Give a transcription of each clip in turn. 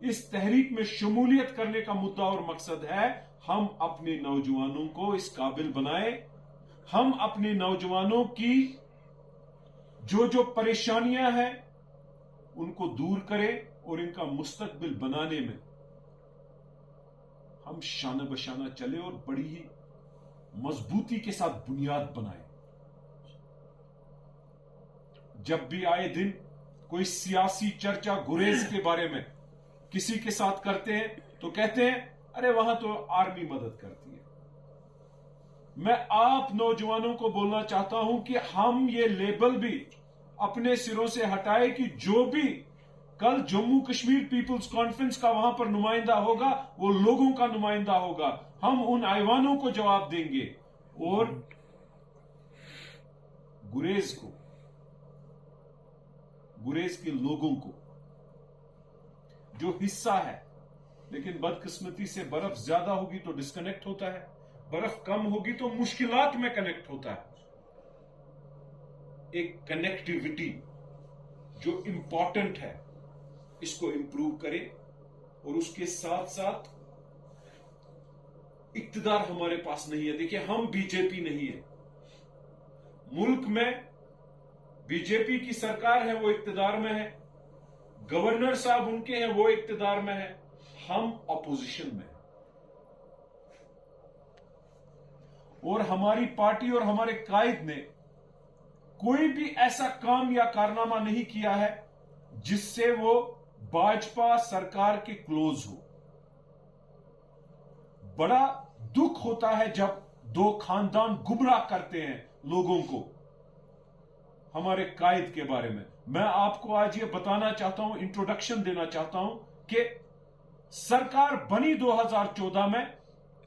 اس تحریک میں شمولیت کرنے کا مدعا اور مقصد ہے ہم اپنے نوجوانوں کو اس قابل بنائیں، ہم اپنے نوجوانوں کی جو پریشانیاں ہیں ان کو دور کریں اور ان کا مستقبل بنانے میں ہم شانہ بشانہ چلے اور بڑی ہی مضبوطی کے ساتھ بنیاد بنائیں۔ جب بھی آئے دن کوئی سیاسی چرچا گریز کے بارے میں کسی کے ساتھ کرتے ہیں تو کہتے ہیں ارے وہاں تو آرمی مدد کرتی ہے۔ میں آپ نوجوانوں کو بولنا چاہتا ہوں کہ ہم یہ لیبل بھی اپنے سروں سے ہٹائے کہ جو بھی کل جموں کشمیر پیپلز کانفرنس کا وہاں پر نمائندہ ہوگا وہ لوگوں کا نمائندہ ہوگا، ہم ان ایوانوں کو جواب دیں گے اور گریز کے لوگوں کو جو حصہ ہے، لیکن بدقسمتی سے برف زیادہ ہوگی تو ڈسکنیکٹ ہوتا ہے، برف کم ہوگی تو مشکلات میں کنیکٹ ہوتا ہے۔ ایک کنیکٹیوٹی جو امپورٹنٹ ہے اس کو امپروو کرے اور اس کے ساتھ ساتھ اقتدار ہمارے پاس نہیں ہے۔ دیکھیں ہم بی جے پی نہیں ہے، ملک میں بی جے پی کی سرکار ہے وہ اقتدار میں ہے، گورنر صاحب ان کے ہیں وہ اقتدار میں ہے، ہم اپوزیشن میں ہیں اور ہماری پارٹی اور ہمارے قائد نے کوئی بھی ایسا کام یا کارنامہ نہیں کیا ہے جس سے وہ باجپا سرکار کے کلوز ہو۔ بڑا دکھ ہوتا ہے جب دو خاندان گمراہ کرتے ہیں لوگوں کو ہمارے قائد کے بارے میں۔ میں آپ کو آج یہ بتانا چاہتا ہوں، انٹروڈکشن دینا چاہتا ہوں کہ سرکار بنی 2014 میں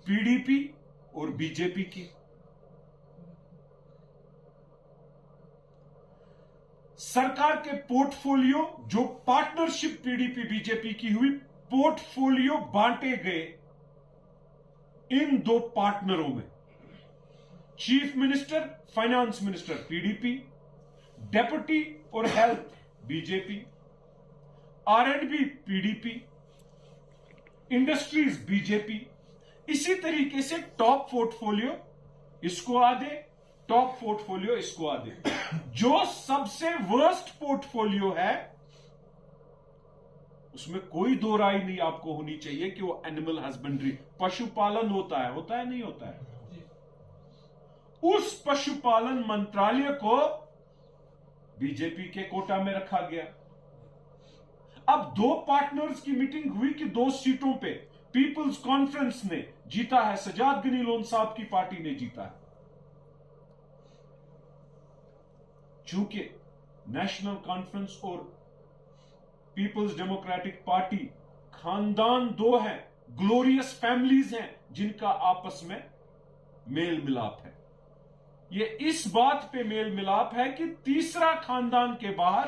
پی ڈی پی اور بی جے پی کی۔ سرکار کے پورٹ فولیو جو partnership P D P B J P کی ہوئی، پورٹ فولیو بانٹے گئے ان دو پارٹنروں میں، chief minister finance minister P D P, deputy اور health B J P, R and B P D P, industries B J P. اسی طریقے سے ٹاپ پورٹ فولیو اس کو آدھے، ٹاپ پورٹ فولیو اس کو آدھے۔ جو سب سے ورسٹ پورٹ فولیو ہے اس میں کوئی دو رائے نہیں آپ کو ہونی چاہیے کہ وہ اینیمل ہسبینڈری، پشو پالن ہوتا ہے نہیں ہوتا ہے۔ اس پشو پالن منترالیہ کو بی جے پی کے کوٹا میں رکھا گیا۔ اب دو پارٹنرز کی میٹنگ ہوئی کہ دو سیٹوں پہ پیپلز کانفرنس نے جیتا ہے، سجاد غنی لون صاحب کی پارٹی نے جیتا ہے۔ چونکہ نیشنل کانفرنس اور پیپلز ڈیموکریٹک پارٹی خاندان دو ہیں، گلوریس فیملیز ہیں جن کا آپس میں میل ملاپ ہے۔ یہ اس بات پہ میل ملاپ ہے کہ تیسرا خاندان کے باہر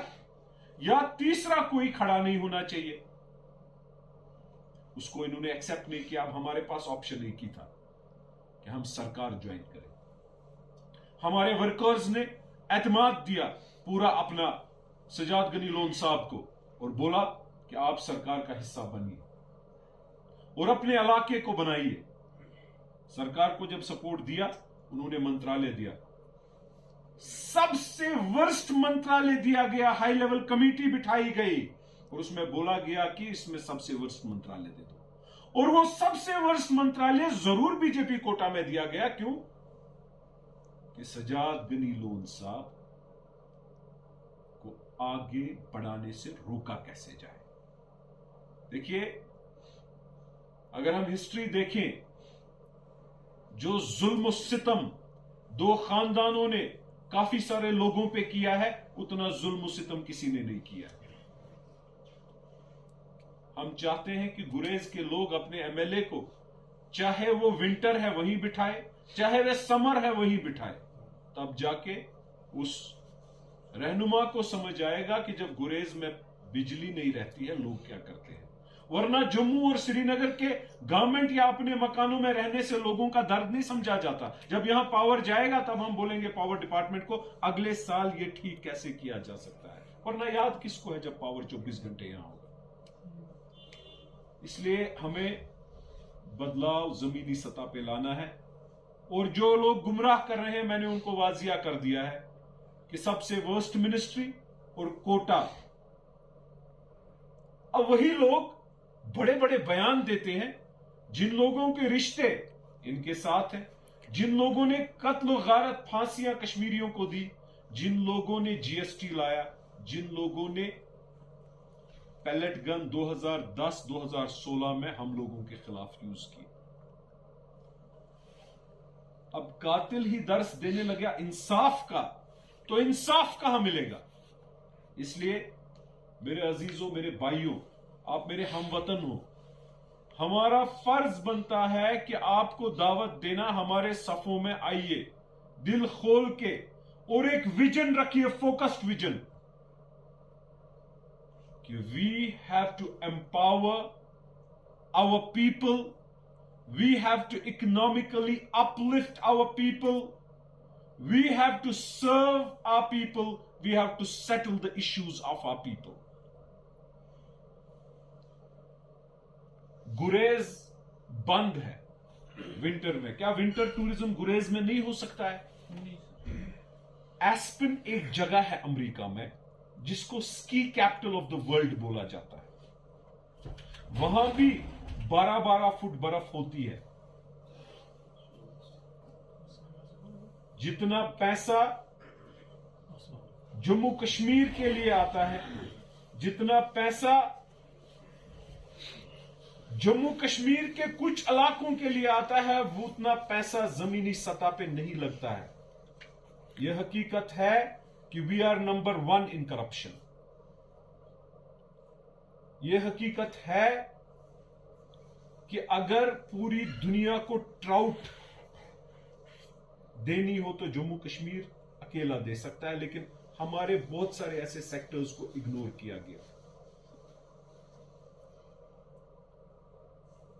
یا تیسرا کوئی کھڑا نہیں ہونا چاہیے۔ اس کو انہوں نے ایکسپٹ نہیں کیا۔ اب ہمارے پاس آپشن ایک ہی تھا کہ ہم سرکار جوائن کریں۔ ہمارے ورکرز نے اعتماد دیا پورا اپنا سجاد غنی لون صاحب کو اور بولا کہ آپ سرکار کا حصہ بنیے اور اپنے علاقے کو بنائیے۔ سرکار کو جب سپورٹ دیا انہوں نے منترالیہ دیا، سب سے ورسٹ منترالیہ دیا گیا، ہائی لیول کمیٹی بٹھائی گئی اور اس میں بولا گیا کہ اس میں سب سے ورسٹ منترالیہ دے دو، اور وہ سب سے ورسٹ منترالیہ ضرور بی جے پی کوٹا میں دیا گیا۔ کیوں؟ کہ سجاد غنی لون صاحب کو آگے بڑھانے سے روکا کیسے جائے۔ دیکھیے اگر ہم ہسٹری دیکھیں، جو ظلم و ستم دو خاندانوں نے کافی سارے لوگوں پہ کیا ہے، اتنا ظلم و ستم کسی نے نہیں کیا۔ ہم چاہتے ہیں کہ گریز کے لوگ اپنے ایم ایل اے کو چاہے وہ ونٹر ہے وہیں بٹھائے، چاہے وہ سمر ہے وہیں بٹھائے، تب جا کے اس رہنما کو سمجھ آئے گا کہ جب گریز میں بجلی نہیں رہتی ہے لوگ کیا کرتے ہیں۔ ورنہ جموں اور سری نگر کے گورنمنٹ یا اپنے مکانوں میں رہنے سے لوگوں کا درد نہیں سمجھا جاتا۔ جب یہاں پاور جائے گا تب ہم بولیں گے پاور ڈپارٹمنٹ کو اگلے سال یہ ٹھیک کیسے کیا جا سکتا ہے، ورنہ یاد کس کو ہے جب پاور 24 گھنٹے یہاں ہوگا۔ اس لیے ہمیں بدلاؤ زمینی سطح پہ لانا ہے. اور جو لوگ گمراہ کر رہے ہیں میں نے ان کو واضح کر دیا ہے کہ سب سے ورسٹ منسٹری اور کوٹا. اب وہی لوگ بڑے بڑے بیان دیتے ہیں جن لوگوں کے رشتے ان کے ساتھ ہیں, جن لوگوں نے قتل و غارت پھانسیاں کشمیریوں کو دی, جن لوگوں نے جی ایس ٹی لایا, جن لوگوں نے پیلٹ گن 2010-2016 میں ہم لوگوں کے خلاف یوز کی. اب قاتل ہی درس دینے لگا انصاف کا, تو انصاف کہاں ملے گا؟ اس لیے میرے عزیزوں, میرے بھائیوں, آپ میرے ہم وطن ہو, ہمارا فرض بنتا ہے کہ آپ کو دعوت دینا, ہمارے صفوں میں آئیے دل کھول کے, اور ایک ویژن رکھیے, فوکسڈ ویژن, کہ we have to empower our people, we have to economically uplift our people, we have to serve our people, we have to settle the issues of our people. گریز بند ہے winter میں. کیا winter tourism گریز میں نہیں ہو سکتا ہے؟ ایسپن ایک جگہ ہے امریکہ میں جس کو سکی کیپٹل آف دا ورلڈ بولا جاتا ہے. وہاں بھی 12 فٹ برف ہوتی ہے. جتنا پیسہ جموں کشمیر کے لیے آتا ہے, جتنا پیسہ جموں کشمیر کے کچھ علاقوں کے لیے آتا ہے, وہ اتنا پیسہ زمینی سطح پہ نہیں لگتا ہے. یہ حقیقت ہے کہ we are number 1 in corruption. یہ حقیقت ہے کہ اگر پوری دنیا کو ٹراؤٹ دینی ہو تو جموں کشمیر اکیلا دے سکتا ہے, لیکن ہمارے بہت سارے ایسے سیکٹرز کو اگنور کیا گیا.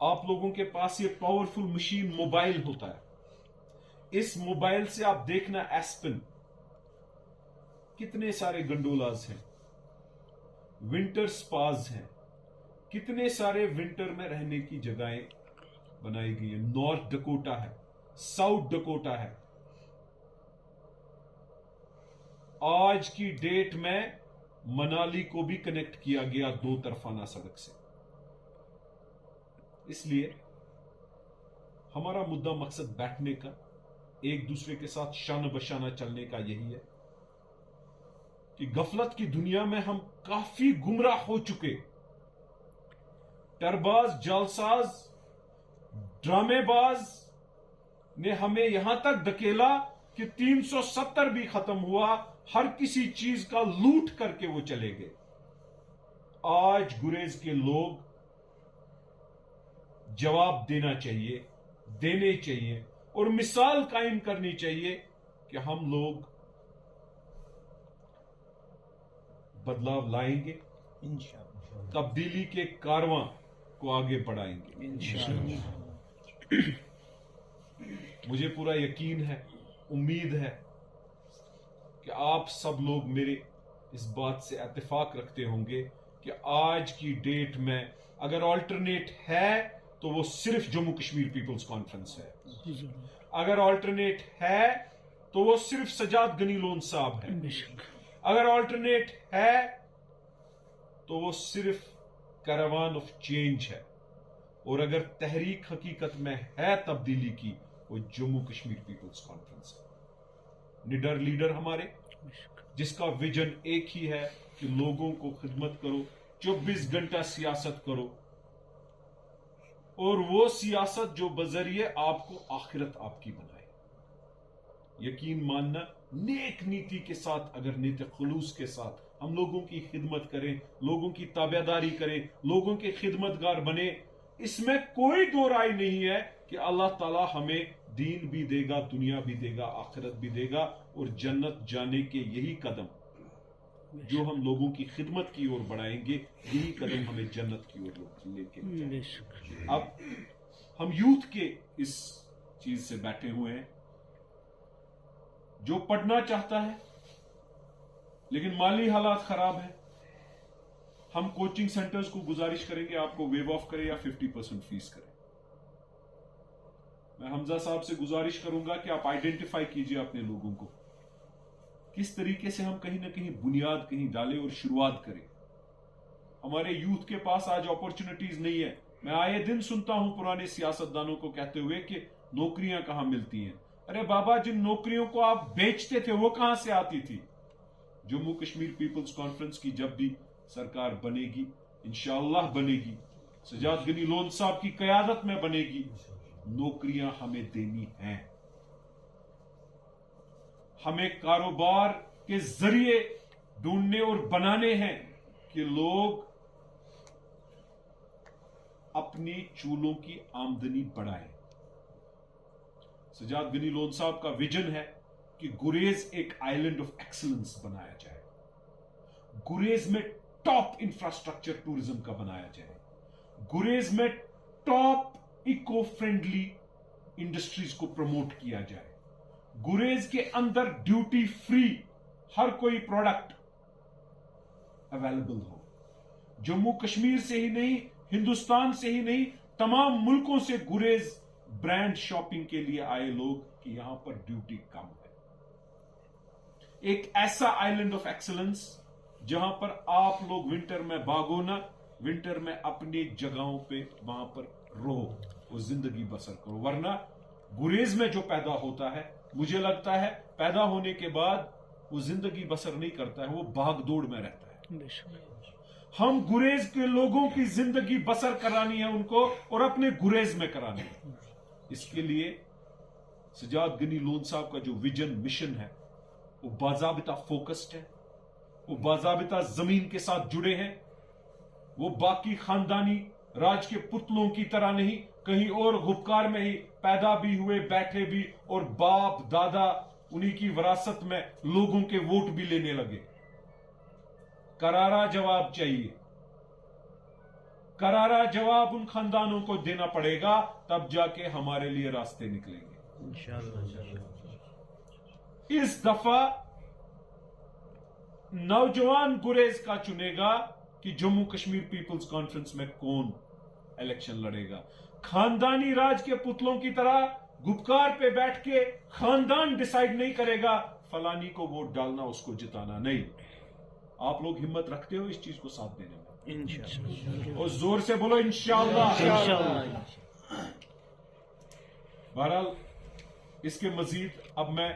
آپ لوگوں کے پاس یہ پاورفل مشین موبائل ہوتا ہے. اس موبائل سے آپ دیکھنا ایسپن کتنے سارے گنڈولاز ہیں, ونٹر سپاز ہیں, کتنے سارے ونٹر میں رہنے کی جگہیں بنائی گئی ہیں. نارتھ ڈکوٹا ہے, ساؤتھ ڈکوٹا ہے. آج کی ڈیٹ میں منالی کو بھی کنیکٹ کیا گیا 2 طرفانہ سڑک سے. اس لیے ہمارا مدعا مقصد بیٹھنے کا, ایک دوسرے کے ساتھ شانہ بشانہ چلنے کا یہی ہے کہ غفلت کی دنیا میں ہم کافی گمراہ ہو چکے. ٹرباز, جالساز, ڈرامے باز نے ہمیں یہاں تک دھکیلا کہ 370 بھی ختم ہوا, ہر کسی چیز کا لوٹ کر کے وہ چلے گئے. آج گریز کے لوگ جواب دینا چاہیے, دینے چاہیے, اور مثال قائم کرنی چاہیے کہ ہم لوگ بدلاؤ لائیں گے, تبدیلی کے کارواں کو آگے بڑھائیں گے. مجھے پورا یقین ہے, امید ہے کہ آپ سب لوگ میرے اس بات سے اتفاق رکھتے ہوں گے کہ آج کی ڈیٹ میں اگر آلٹرنیٹ ہے تو وہ صرف جموں کشمیر پیپلز کانفرنس ہے. اگر آلٹرنیٹ ہے تو وہ صرف سجاد غنی لون صاحب ہے. اگر آلٹرنیٹ ہے تو وہ صرف کیروان آف چینج ہے. اور اگر تحریک حقیقت میں ہے تبدیلی کی, وہ جموں کشمیر پیپلز کانفرنس ہے. نڈر لیڈر ہمارے, جس کا ویژن ایک ہی ہے کہ لوگوں کو خدمت کرو, 24 گھنٹہ سیاست کرو, اور وہ سیاست جو بذریعے آپ کو آخرت آپ کی بنائے. یقین ماننا, نیک نیتی کے ساتھ, اگر نیت خلوص کے ساتھ ہم لوگوں کی خدمت کریں, لوگوں کی تابعداری کریں, لوگوں کے خدمتگار بنے, اس میں کوئی دو رائے نہیں ہے کہ اللہ تعالی ہمیں دین بھی دے گا, دنیا بھی دے گا, آخرت بھی دے گا, اور جنت جانے کے یہی قدم جو ہم لوگوں کی خدمت کی اور بڑھائیں گے, یہی قدم ہمیں جنت کی اور لے کے جائیں گے. اب ہم یوتھ کے اس چیز سے بیٹھے ہوئے ہیں, جو پڑھنا چاہتا ہے لیکن مالی حالات خراب ہیں, ہم کوچنگ سینٹرز کو گزارش کریں گے آپ کو ویو آف کرے یا 50% فیس کرے. میں حمزہ صاحب سے گزارش کروں گا کہ آپ آئیڈینٹیفائی کیجئے اپنے لوگوں کو, کس طریقے سے ہم کہیں نہ کہیں بنیاد کہیں ڈالیں اور شروعات کریں. ہمارے یوتھ کے پاس آج اپورچونٹیز نہیں ہے. میں آئے دن سنتا ہوں پرانے سیاستدانوں کو کہتے ہوئے کہ نوکریاں کہاں ملتی ہیں. ارے بابا, جن نوکریوں کو آپ بیچتے تھے وہ کہاں سے آتی تھی؟ جموں کشمیر پیپلز کانفرنس کی جب بھی سرکار بنے گی, انشاءاللہ بنے گی, سجاد غنی لون صاحب کی قیادت میں بنے گی, نوکریاں ہمیں دینی ہیں. ہمیں کاروبار کے ذریعے ڈھونڈنے اور بنانے ہیں کہ لوگ اپنی چولوں کی آمدنی بڑھائیں. سجاد غنی لون صاحب کا ویژن ہے کہ گریز ایک آئیلینڈ آف ایکسلنس بنایا جائے. گریز میں ٹاپ انفراسٹرکچر ٹورزم کا بنایا جائے. گریز میں ٹاپ ایکو فرینڈلی انڈسٹریز کو پروموٹ کیا جائے. گریز کے اندر ڈیوٹی فری ہر کوئی پروڈکٹ اویلیبل ہو. جموں کشمیر سے ہی نہیں, ہندوستان سے ہی نہیں, تمام ملکوں سے گریز برانڈ شاپنگ کے لیے آئے لوگ کہ یہاں پر ڈیوٹی کم ہے. ایک ایسا آئیلینڈ آف ایکسلنس جہاں پر آپ لوگ ونٹر میں بھاگو نہ, ونٹر میں اپنی جگہوں پہ وہاں پر رہو اور زندگی بسر کرو. ورنہ گریز میں جو پیدا ہوتا ہے, مجھے لگتا ہے پیدا ہونے کے بعد وہ زندگی بسر نہیں کرتا ہے, وہ بھاگ دوڑ میں رہتا ہے. ہم گریز کے لوگوں کی زندگی بسر کرانی ہے ان کو, اور اپنے گریز میں کرانی ہے. اس کے لیے سجاد غنی لون صاحب کا جو ویژن مشن ہے وہ باضابطہ فوکسڈ ہے, وہ باضابطہ زمین کے ساتھ جڑے ہیں. وہ باقی خاندانی راج کے پتلوں کی طرح نہیں, کہیں اور غبکار میں ہی پیدا بھی ہوئے, بیٹھے بھی, اور باپ دادا انہی کی وراثت میں لوگوں کے ووٹ بھی لینے لگے. کرارا جواب چاہیے, کرارا جواب ان خاندانوں کو دینا پڑے گا, تب جا کے ہمارے لیے راستے نکلیں گے انشاءاللہ. اس دفعہ نوجوان گریز کا چنے گا کہ جموں کشمیر پیپلز کانفرنس میں کون الیکشن لڑے گا. خاندانی راج کے پتلوں کی طرح گپکار پہ بیٹھ کے خاندان ڈیسائیڈ نہیں کرے گا فلانی کو ووٹ ڈالنا, اس کو جتانا نہیں. آپ لوگ ہمت رکھتے ہو اس چیز کو ساتھ دینے میں انشاءاللہ, اور زور سے بولو انشاءاللہ. بہرحال اس کے مزید اب میں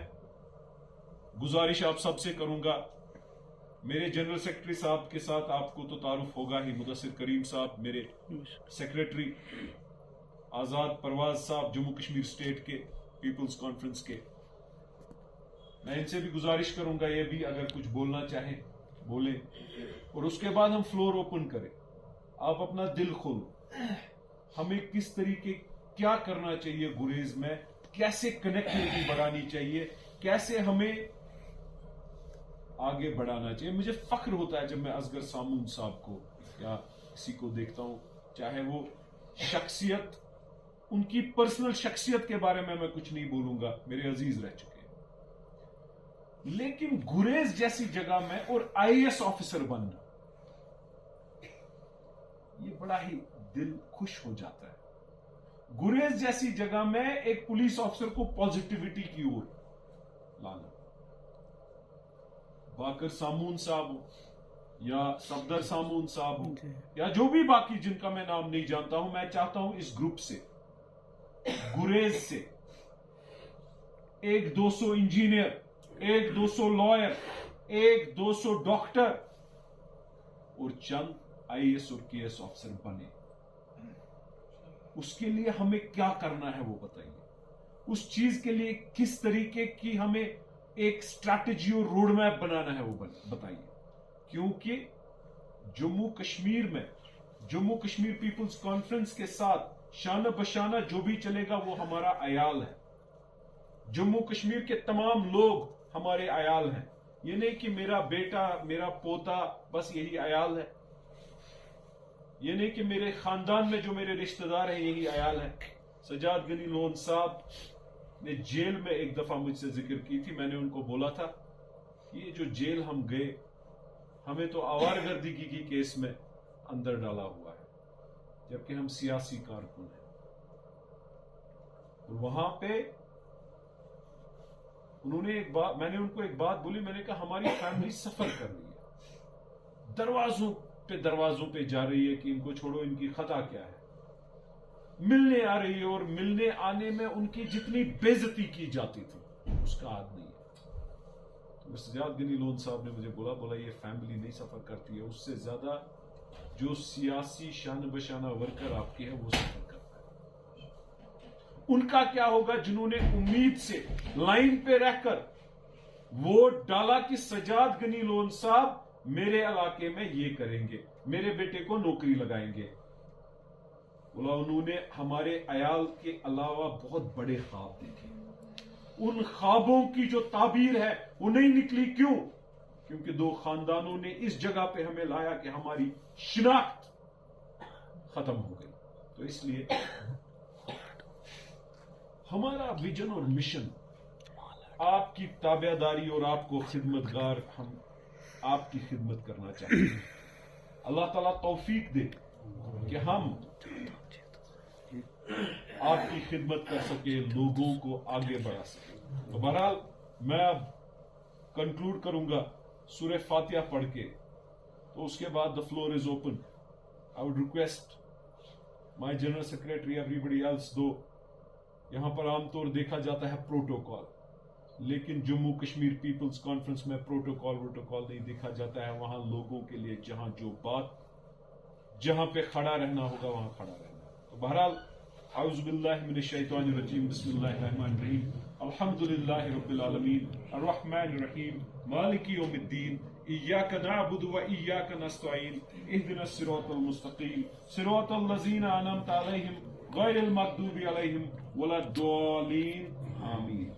گزارش آپ سب سے کروں گا. میرے جنرل سیکرٹری صاحب کے ساتھ آپ کو تو تعارف ہوگا ہی, مدثر کریم صاحب, میرے سیکرٹری آزاد پرواز صاحب جموں کشمیر اسٹیٹ کے پیپلز کانفرنس کے. میں ان سے بھی گزارش کروں گا یہ بھی اگر کچھ بولنا چاہیں بولیں, اور اس کے بعد ہم فلور اوپن کریں. آپ اپنا دل کھولو, ہمیں کس طریقے کیا کرنا چاہیے گریز میں, کیسے کنیکٹیوٹی بڑھانی چاہیے, کیسے ہمیں آگے بڑھانا چاہیے. مجھے فخر ہوتا ہے جب میں اصغر سامون صاحب کو یا کسی کو دیکھتا ہوں, چاہے وہ شخصیت, ان کی پرسنل شخصیت کے بارے میں کچھ نہیں بولوں گا, میرے عزیز رہ چکے ہیں, لیکن گریز جیسی جگہ میں اور IAS آفیسر بننا, یہ بڑا ہی دل خوش ہو جاتا ہے. گریز جیسی جگہ میں ایک پولیس آفیسر کو پازیٹیوٹی کی اور لانا. باقر سامون صاحب ہو یا صفدر سامون صاحب ہو یا جو بھی باقی جن کا میں نام نہیں جانتا ہوں, میں چاہتا ہوں اس گروپ سے, گریز سے 100-200 انجینئر, 100-200 لائر, 100-200 ڈاکٹر اور چند IAS اور KS آفیسر بنے. اس کے لیے ہمیں کیا کرنا ہے وہ بتائیے. اس چیز کے لیے کس طریقے کی ہمیں ایک اسٹریٹجی اور روڈ میپ بنانا ہے وہ بتائیے. کیونکہ جموں کشمیر میں جموں کشمیر پیپلز کانفرنس کے ساتھ شانہ بشانہ جو بھی چلے گا وہ ہمارا عیال ہے. جموں کشمیر کے تمام لوگ ہمارے عیال ہیں. یہ نہیں کہ میرا بیٹا, میرا پوتا, بس یہی عیال ہے. یہ نہیں کہ میرے خاندان میں جو میرے رشتہ دار ہیں یہی عیال ہے. سجاد غنی لون صاحب نے جیل میں ایک دفعہ مجھ سے ذکر کی تھی. میں نے ان کو بولا تھا یہ جو جیل ہم گئے, ہمیں تو آوارگردگی کی کیس میں اندر ڈالا ہوا ہے، جبکہ ہم سیاسی کارکن ہیں. اور وہاں پہ انہوں نے میں نے ان کو ایک بات بولی، میں نے کہا ہماری فیملی سفر کر رہی ہے، دروازوں پہ جا رہی ہے کہ ان کو چھوڑو، ان کی خطا کیا ہے، ملنے آ رہی ہے، اور ملنے آنے میں ان کی جتنی بے عزتی کی جاتی تھی اس کا عاد نہیں ہے. تو سجاد غنی لون صاحب نے مجھے بولا یہ فیملی نہیں سفر کرتی ہے، اس سے زیادہ جو سیاسی شان بشانہ ورکر آپ کے ہیں وہ سفر کرتا ہے. ان کا کیا ہوگا جنہوں نے امید سے لائن پہ رہ کر ووٹ ڈالا کہ سجاد غنی لون صاحب میرے علاقے میں یہ کریں گے، میرے بیٹے کو نوکری لگائیں گے. بولا انہوں نے ہمارے عیال کے علاوہ بہت بڑے خواب دیکھے، ان خوابوں کی جو تعبیر ہے وہ نہیں نکلی. کیوں؟ کیونکہ دو خاندانوں نے اس جگہ پہ ہمیں لایا کہ ہماری شناخت ختم ہو گئی. تو اس لیے ہمارا ویژن اور مشن آپ کی تابعداری اور آپ کو خدمتگار، ہم آپ کی خدمت کرنا چاہتے ہیں. اللہ تعالیٰ توفیق دے کہ ہم آپ کی خدمت کر سکے، لوگوں کو آگے بڑھا سکے. تو بہرحال میں اب کنکلوڈ کروں گا سورہ فاتحہ پڑھ کے، تو اس کے بعد the floor is open. I would request my general secretary, everybody else, though یہاں پر عام طور دیکھا جاتا ہے پروٹوکول، لیکن جموں کشمیر پیپلز کانفرنس میں پروٹوکول نہیں دیکھا جاتا ہے. وہاں لوگوں کے لیے جہاں پہ کھڑا رہنا ہوگا وہاں کھڑا رہنا. تو بہرحال اعوذ باللہ من الشیطان الرجیم، بسم اللہ الرحمن الرحیم، الحمد للہ رب العالمین الرحمن الرحیم مالک یوم الدین، ایاک نعبد و ایاک نستعین، اہدنا الصراط المستقیم صراط الذین انعمت علیہم غیر المغضوب علیہم ولا الضالین، آمین.